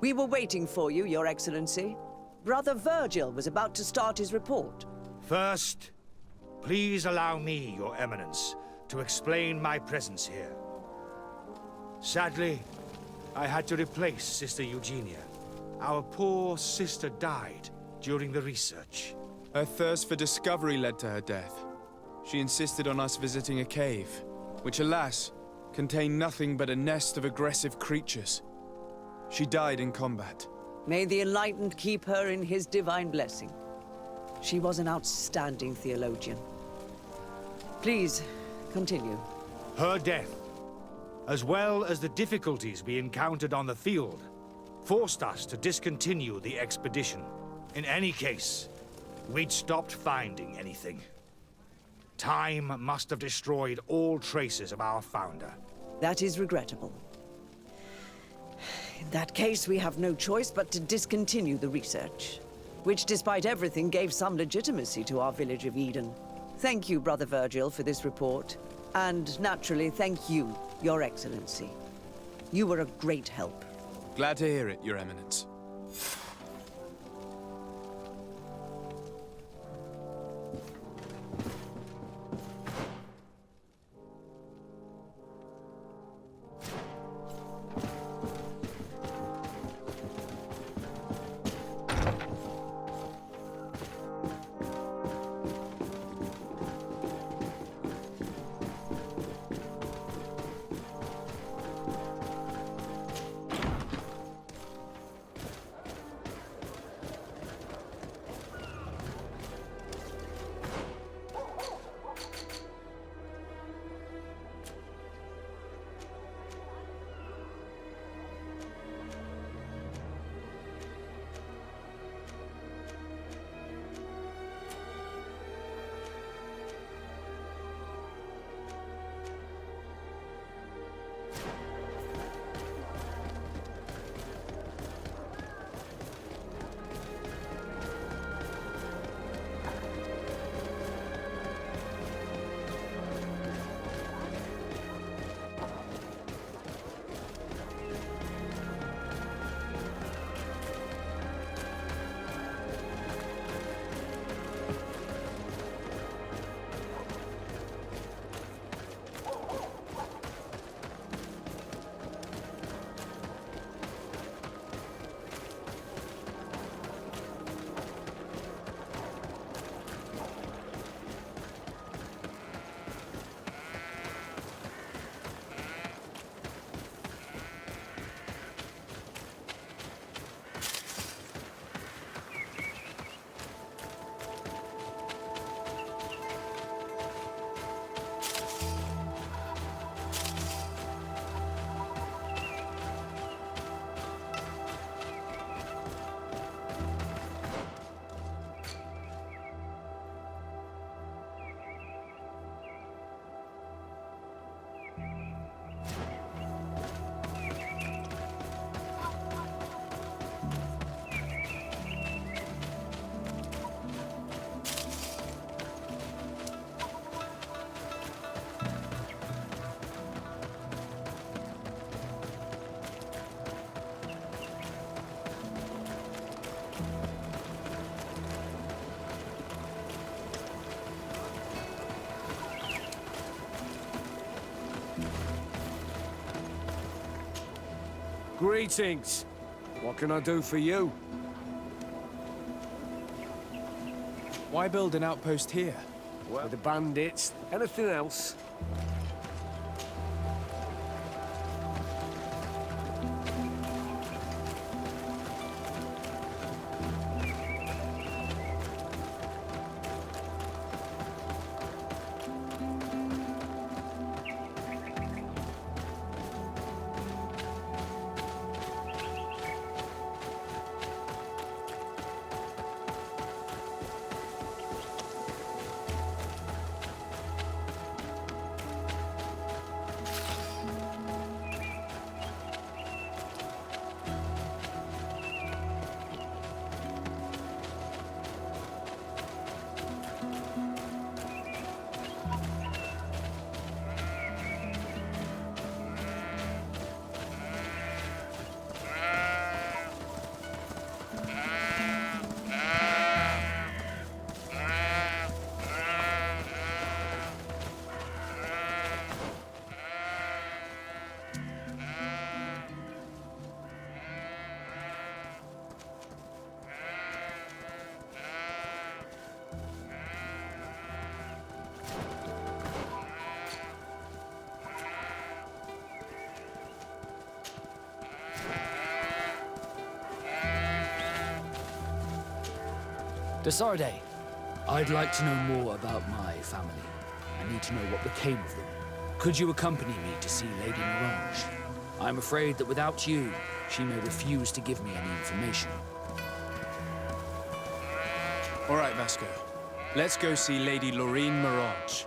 We were waiting for you, Your Excellency. Brother Virgil was about to start his report. First, please allow me, Your Eminence, to explain my presence here. Sadly, I had to replace Sister Eugenia. Our poor sister died during the research. Her thirst for discovery led to her death. She insisted on us visiting a cave, which alas, contained nothing but a nest of aggressive creatures. She died in combat. May the Enlightened keep her in his divine blessing. She was an outstanding theologian. Please, continue. Her death, as well as the difficulties we encountered on the field, forced us to discontinue the expedition. In any case, we'd stopped finding anything. Time must have destroyed all traces of our founder. That is regrettable. In that case, we have no choice but to discontinue the research, which despite everything gave some legitimacy to our village of Eden. Thank you, Brother Virgil, for this report. And naturally, thank you, Your Excellency. You were a great help. Glad to hear it, Your Eminence. Greetings. What can I do for you? Why build an outpost here? For the bandits. Anything else? Desarde, I'd like to know more about my family. I need to know what became of them. Could you accompany me to see Lady Mirage? I'm afraid that without you, she may refuse to give me any information. All right, Vasco. Let's go see Lady Lorraine Mirage.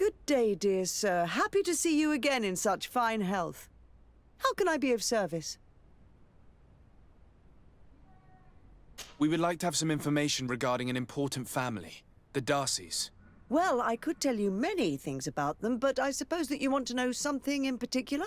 Good day, dear sir. Happy to see you again in such fine health. How can I be of service? We would like to have some information regarding an important family, the Darcys. Well, I could tell you many things about them, but I suppose that you want to know something in particular?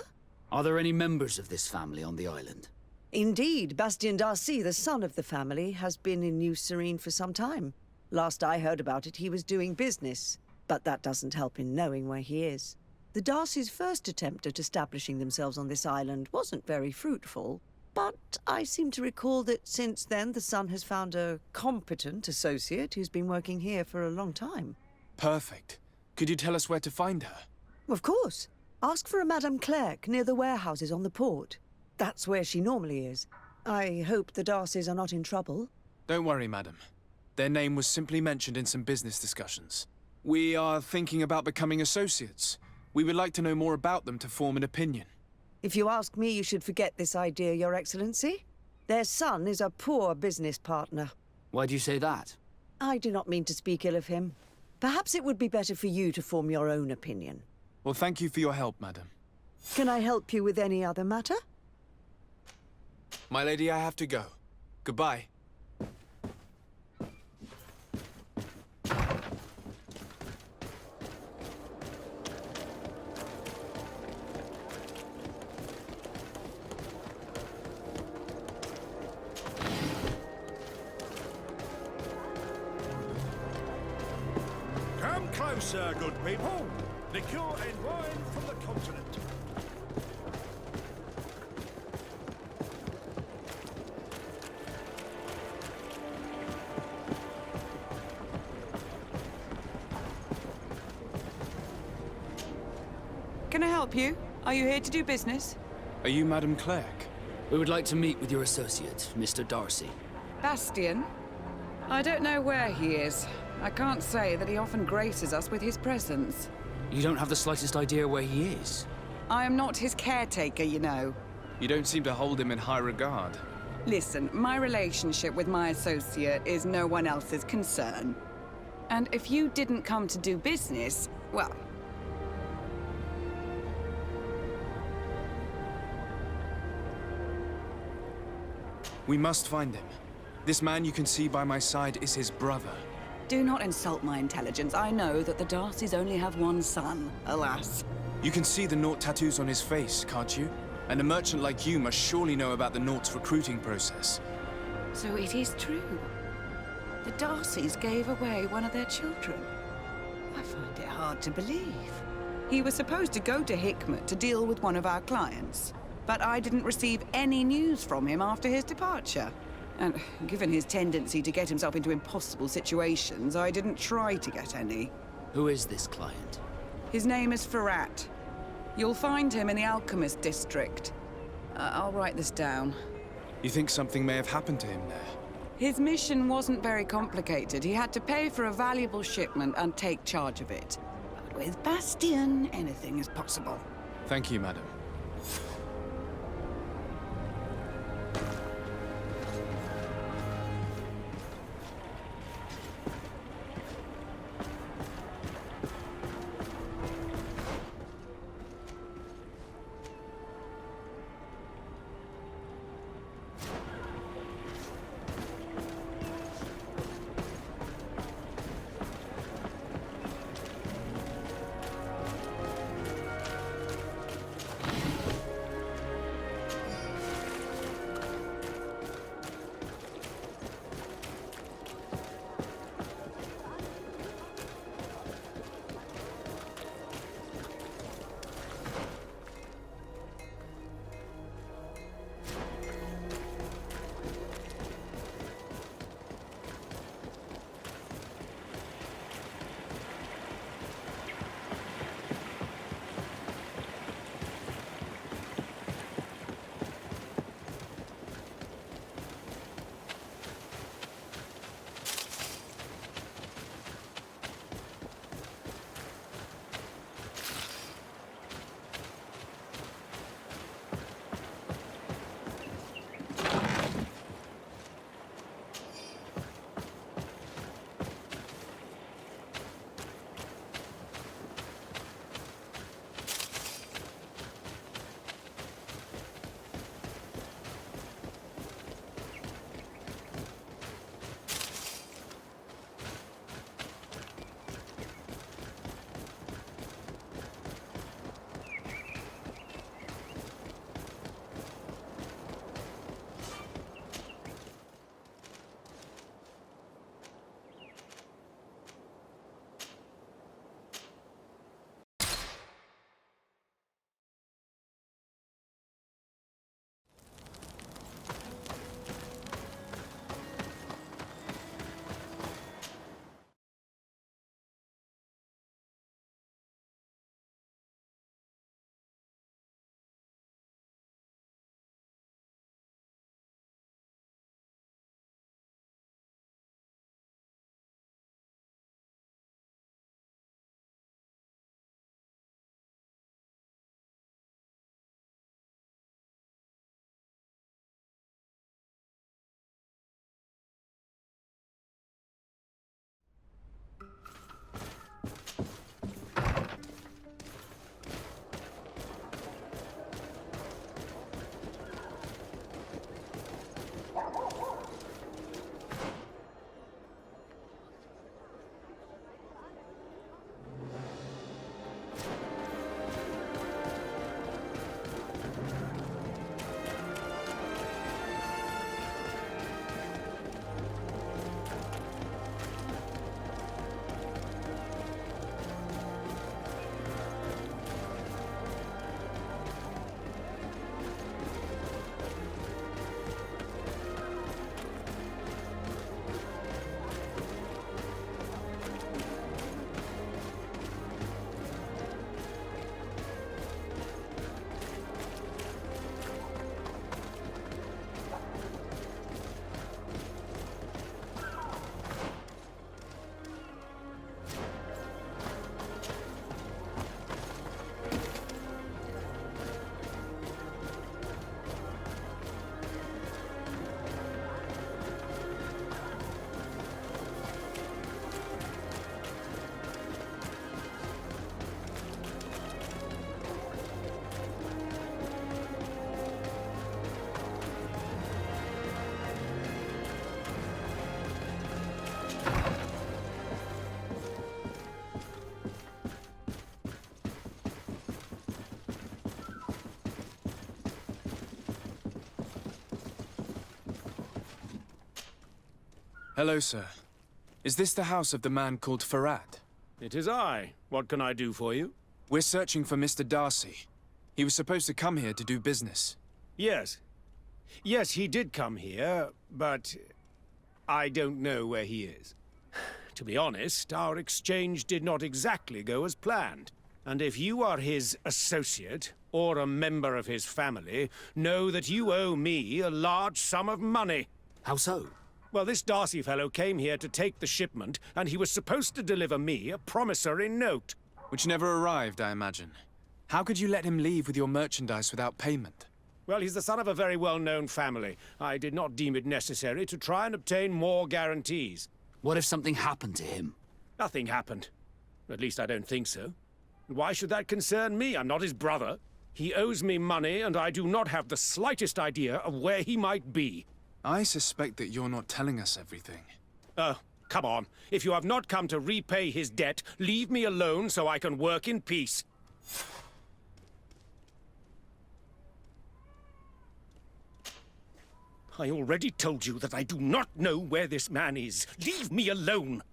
Are there any members of this family on the island? Indeed, Bastien Darcy, the son of the family, has been in New Serene for some time. Last I heard about it, he was doing business, but that doesn't help in knowing where he is. The Darcys' first attempt at establishing themselves on this island wasn't very fruitful, but I seem to recall that since then the son has found a competent associate who's been working here for a long time. Perfect. Could you tell us where to find her? Of course. Ask for a Madame Clerc near the warehouses on the port. That's where she normally is. I hope the Darcys are not in trouble. Don't worry, madam. Their name was simply mentioned in some business discussions. We are thinking about becoming associates. We would like to know more about them to form an opinion. If you ask me, you should forget this idea, Your Excellency. Their son is a poor business partner. Why do you say that? I do not mean to speak ill of him. Perhaps it would be better for you to form your own opinion. Well, thank you for your help, madam. Can I help you with any other matter? My lady, I have to go. Goodbye. Come closer, good people. Liqueur and wine from the continent. help you? Are you here to do business? Are you Madam Clerk? We would like to meet with your associate, Mr. Darcy. Bastian? I don't know where he is. I can't say that he often graces us with his presence. You don't have the slightest idea where he is? I am not his caretaker, you know. You don't seem to hold him in high regard. Listen, my relationship with my associate is no one else's concern. And if you didn't come to do business, well... We must find him. This man you can see by my side is his brother. Do not insult my intelligence. I know that the Darcys only have one son, alas. You can see the Naught tattoos on his face, can't you? And a merchant like you must surely know about the Naught's recruiting process. So it is true. The Darcys gave away one of their children. I find it hard to believe. He was supposed to go to Hikmet to deal with one of our clients, but I didn't receive any news from him after his departure. And given his tendency to get himself into impossible situations, I didn't try to get any. Who is this client? His name is Ferrat. You'll find him in the Alchemist District. I'll write this down. You think something may have happened to him there? His mission wasn't very complicated. He had to pay for a valuable shipment and take charge of it. But with Bastian, anything is possible. Thank you, madam. Hello, sir. Is this the house of the man called Farad? It is I. What can I do for you? We're searching for Mr. Darcy. He was supposed to come here to do business. Yes. Yes, he did come here, but I don't know where he is. To be honest, our exchange did not exactly go as planned. And if you are his associate, or a member of his family, know that you owe me a large sum of money. How so? Well, this Darcy fellow came here to take the shipment, and he was supposed to deliver me a promissory note. Which never arrived, I imagine. How could you let him leave with your merchandise without payment? Well, he's the son of a very well-known family. I did not deem it necessary to try and obtain more guarantees. What if something happened to him? Nothing happened. At least I don't think so. Why should that concern me? I'm not his brother. He owes me money, and I do not have the slightest idea of where he might be. I suspect that you're not telling us everything. Oh, come on. If you have not come to repay his debt, leave me alone so I can work in peace. I already told you that I do not know where this man is. Leave me alone!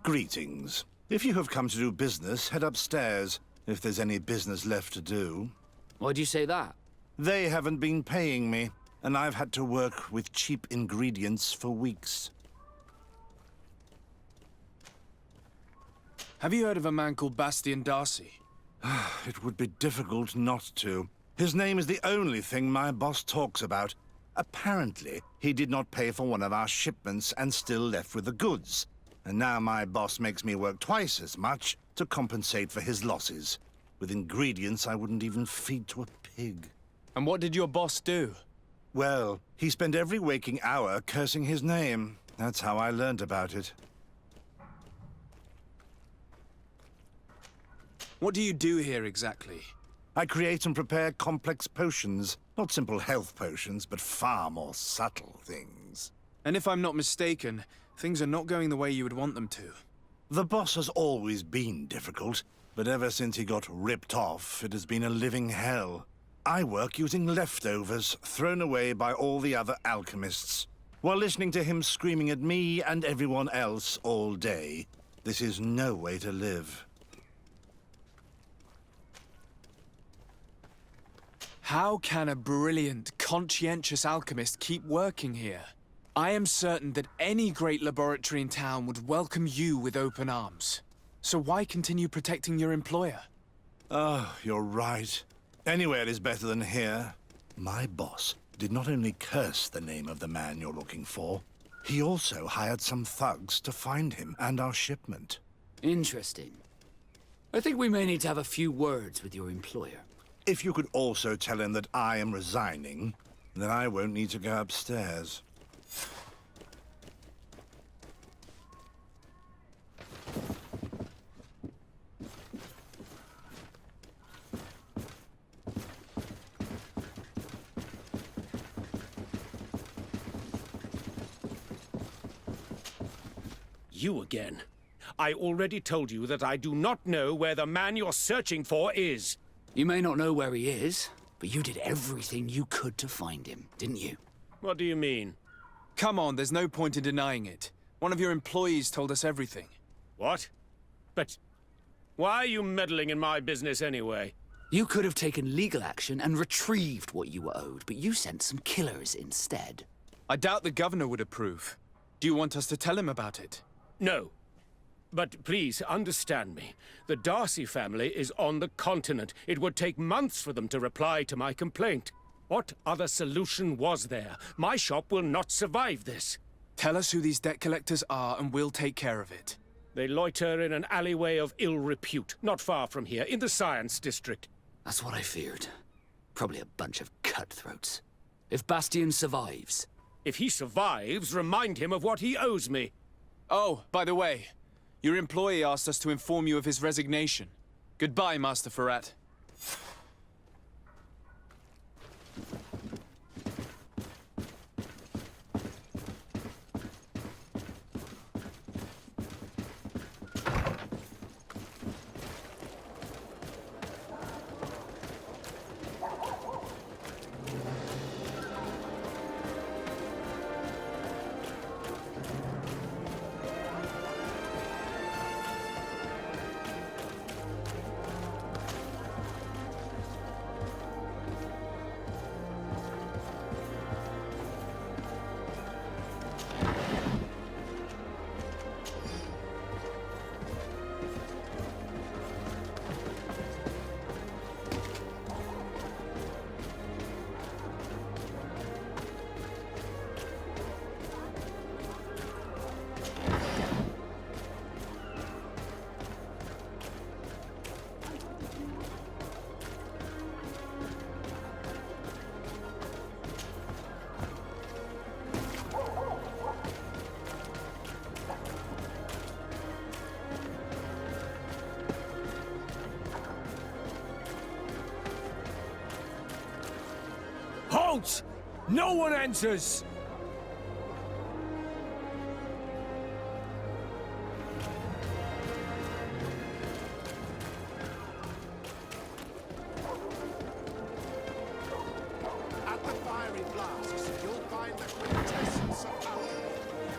Greetings. If you have come to do business, head upstairs, if there's any business left to do. Why'd you say that? They haven't been paying me, and I've had to work with cheap ingredients for weeks. Have you heard of a man called Bastian Darcy? It would be difficult not to. His name is the only thing my boss talks about. Apparently, he did not pay for one of our shipments and still left with the goods. And now my boss makes me work twice as much to compensate for his losses. With ingredients I wouldn't even feed to a pig. And what did your boss do? Well, he spent every waking hour cursing his name. That's how I learned about it. What do you do here exactly? I create and prepare complex potions. Not simple health potions, but far more subtle things. And if I'm not mistaken, things are not going the way you would want them to. The boss has always been difficult, but ever since he got ripped off, it has been a living hell. I work using leftovers thrown away by all the other alchemists, while listening to him screaming at me and everyone else all day. This is no way to live. How can a brilliant, conscientious alchemist keep working here? I am certain that any great laboratory in town would welcome you with open arms. So why continue protecting your employer? Oh, you're right. Anywhere is better than here. My boss did not only curse the name of the man you're looking for, he also hired some thugs to find him and our shipment. Interesting. I think we may need to have a few words with your employer. If you could also tell him that I am resigning, then I won't need to go upstairs. You again. I already told you that I do not know where the man you're searching for is. You may not know where he is, but you did everything you could to find him, didn't you? What do you mean? Come on, there's no point in denying it. One of your employees told us everything. What? But why are you meddling in my business anyway? You could have taken legal action and retrieved what you were owed, but you sent some killers instead. I doubt the governor would approve. Do you want us to tell him about it? No. But please, understand me. The Darcy family is on the continent. It would take months for them to reply to my complaint. What other solution was there? My shop will not survive this. Tell us who these debt collectors are and we'll take care of it. They loiter in an alleyway of ill repute, not far from here, in the Science District. That's what I feared. Probably a bunch of cutthroats. If Bastian survives... If he survives, remind him of what he owes me. Oh, by the way, your employee asked us to inform you of his resignation. Goodbye, Master Farad. Don't! No one enters! At the fiery flasks, you'll find the quintessence of alchemy.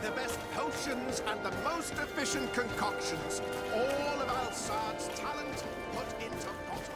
The best potions and the most efficient concoctions. All of Alsad's talent put into bottles.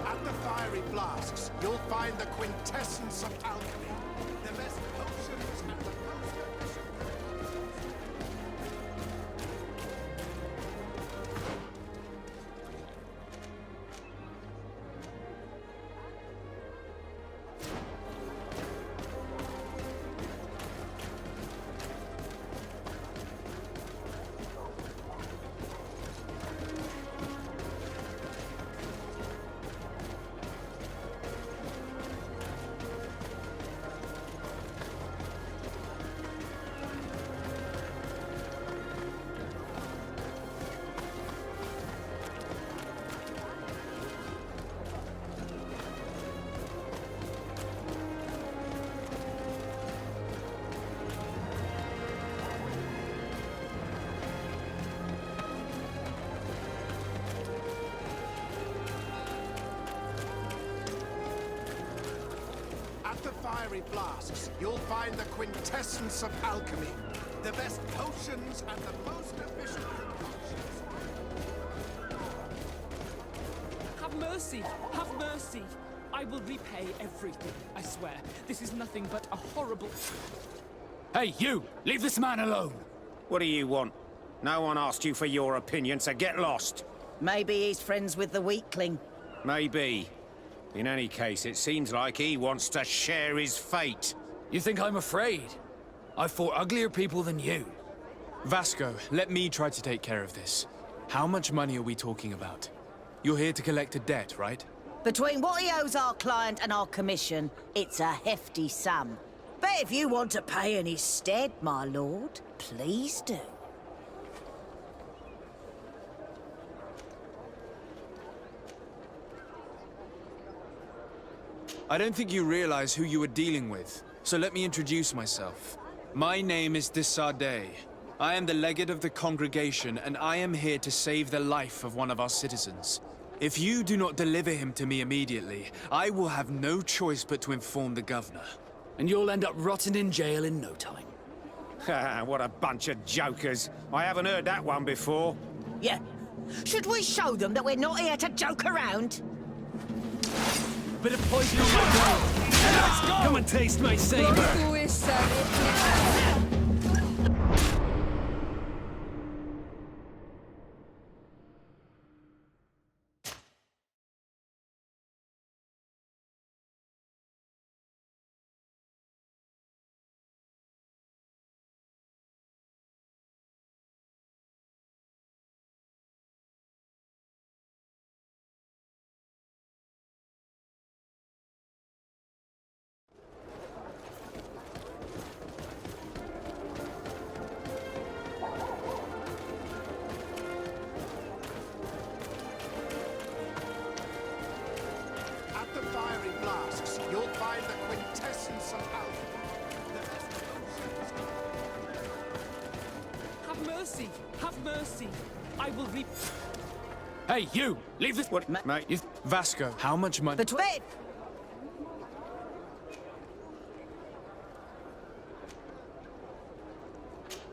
At the fiery flasks, you'll find the quintessence of alchemy. The best potions and the most efficient. At the fiery flasks, you'll find the quintessence of alchemy. The best potions and the most efficient concoctions. Have mercy! Have mercy! I will repay everything, I swear. This is nothing but a horrible... Hey, you! Leave this man alone! What do you want? No one asked you for your opinion, so get lost. Maybe he's friends with the weakling. Maybe. In any case, it seems like he wants to share his fate. You think I'm afraid? I've fought uglier people than you. Vasco, let me try to take care of this. How much money are we talking about? You're here to collect a debt, right? Between what he owes our client and our commission, it's a hefty sum. But if you want to pay in his stead, my lord, please do. I don't think you realize who you are dealing with, so let me introduce myself. My name is de Sardet. I am the legate of the congregation, and I am here to save the life of one of our citizens. If you do not deliver him to me immediately, I will have no choice but to inform the governor. And you'll end up rotting in jail in no time. What a bunch of jokers. I haven't heard that one before. Yeah. Should we show them that we're not here to joke around? Bit of poison on my brain. Let's go! Come and taste my saber! At the fiery flasks, you'll find the quintessence of alchemy. The best potions. Have mercy! Have mercy! I will Hey, you! Leave this... What, mate? You... Vasco, how much money... Between...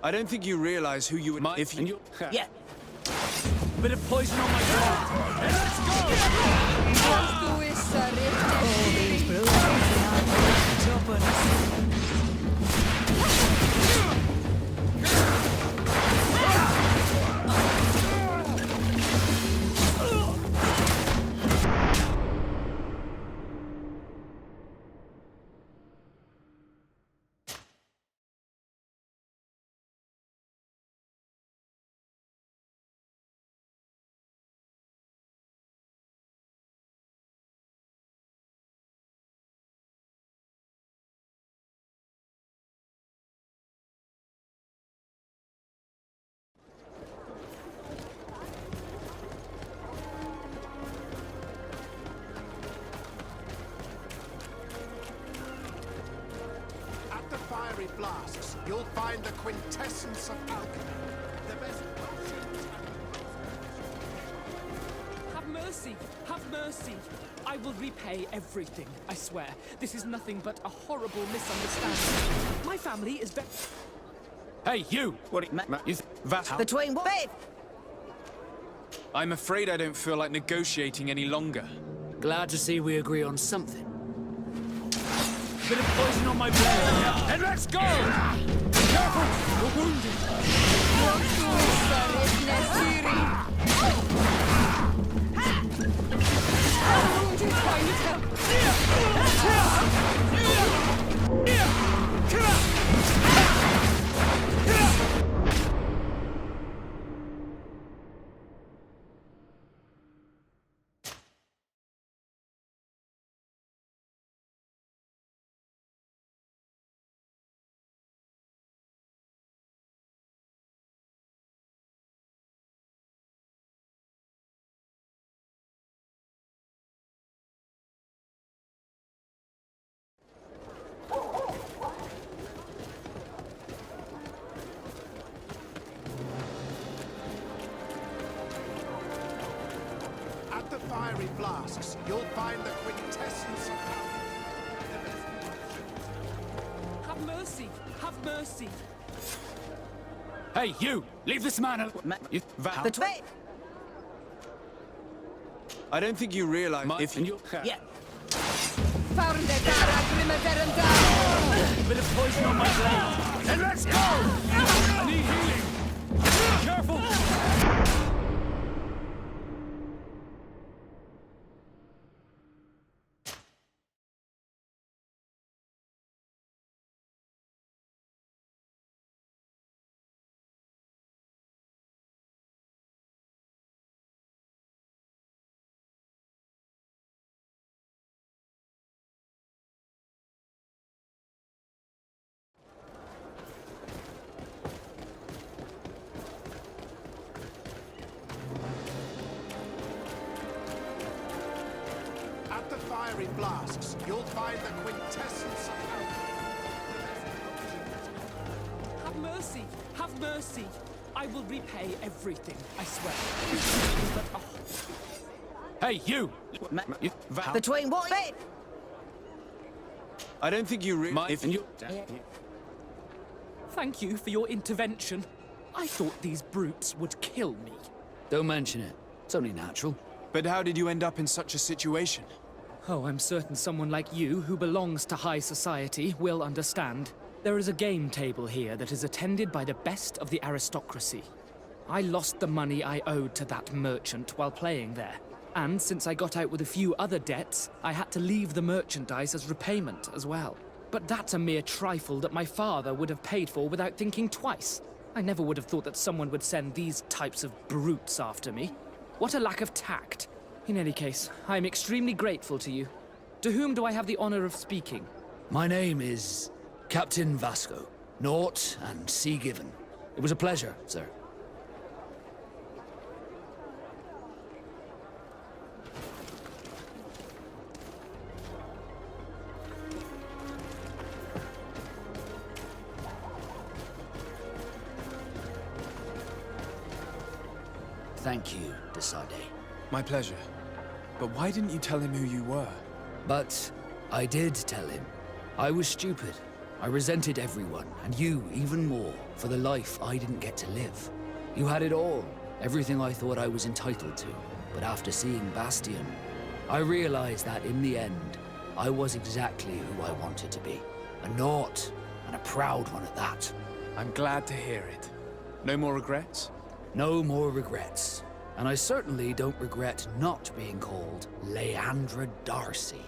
I don't think you realize who you would... If you... Yeah. Bit of poison on my brain. Let's go! fiery flasks, you'll find the quintessence of alchemy. The best potions and Have mercy! Have mercy! I will repay everything, I swear. This is nothing but a horrible misunderstanding. My family is very... Hey, you! Between what? Babe! I'm afraid I don't feel like negotiating any longer. Glad to see we agree on something. Bit of poison on my blade, and let's go! Careful! You're wounded! At the fiery flasks, you'll find the quintessence of alchemy. The best potions. Have mercy! Have mercy! Hey, you! Leave this man alone! Between... I don't think you realize if you... Yeah. Bit of poison on my blade, and let's go! I need healing! Careful! At the fiery flasks, you'll find the quintessence of alchemy. The best potions. Have mercy! Have mercy! I will repay everything, I swear. This is nothing but a... Hey, you! Between what? Babe! I don't think you realize if you... Thank you for your intervention. I thought these brutes would kill me. Don't mention it. It's only natural. But how did you end up in such a situation? Oh, I'm certain someone like you, who belongs to high society, will understand. There is a game table here that is attended by the best of the aristocracy. I lost the money I owed to that merchant while playing there. And since I got out with a few other debts, I had to leave the merchandise as repayment as well. But that's a mere trifle that my father would have paid for without thinking twice. I never would have thought that someone would send these types of brutes after me. What a lack of tact. In any case, I am extremely grateful to you. To whom do I have the honor of speaking? My name is Captain Vasco. Naught and sea given. It was a pleasure, sir. Thank you, Desade. My pleasure. But why didn't you tell him who you were? But I did tell him. I was stupid. I resented everyone, and you even more, for the life I didn't get to live. You had it all, everything I thought I was entitled to. But after seeing Bastion, I realized that in the end, I was exactly who I wanted to be. A naught, and a proud one at that. I'm glad to hear it. No more regrets? No more regrets. And I certainly don't regret not being called Leandra Darcy.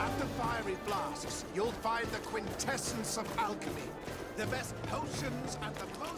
At the fiery flasks, you'll find the quintessence of alchemy. The best potions and the most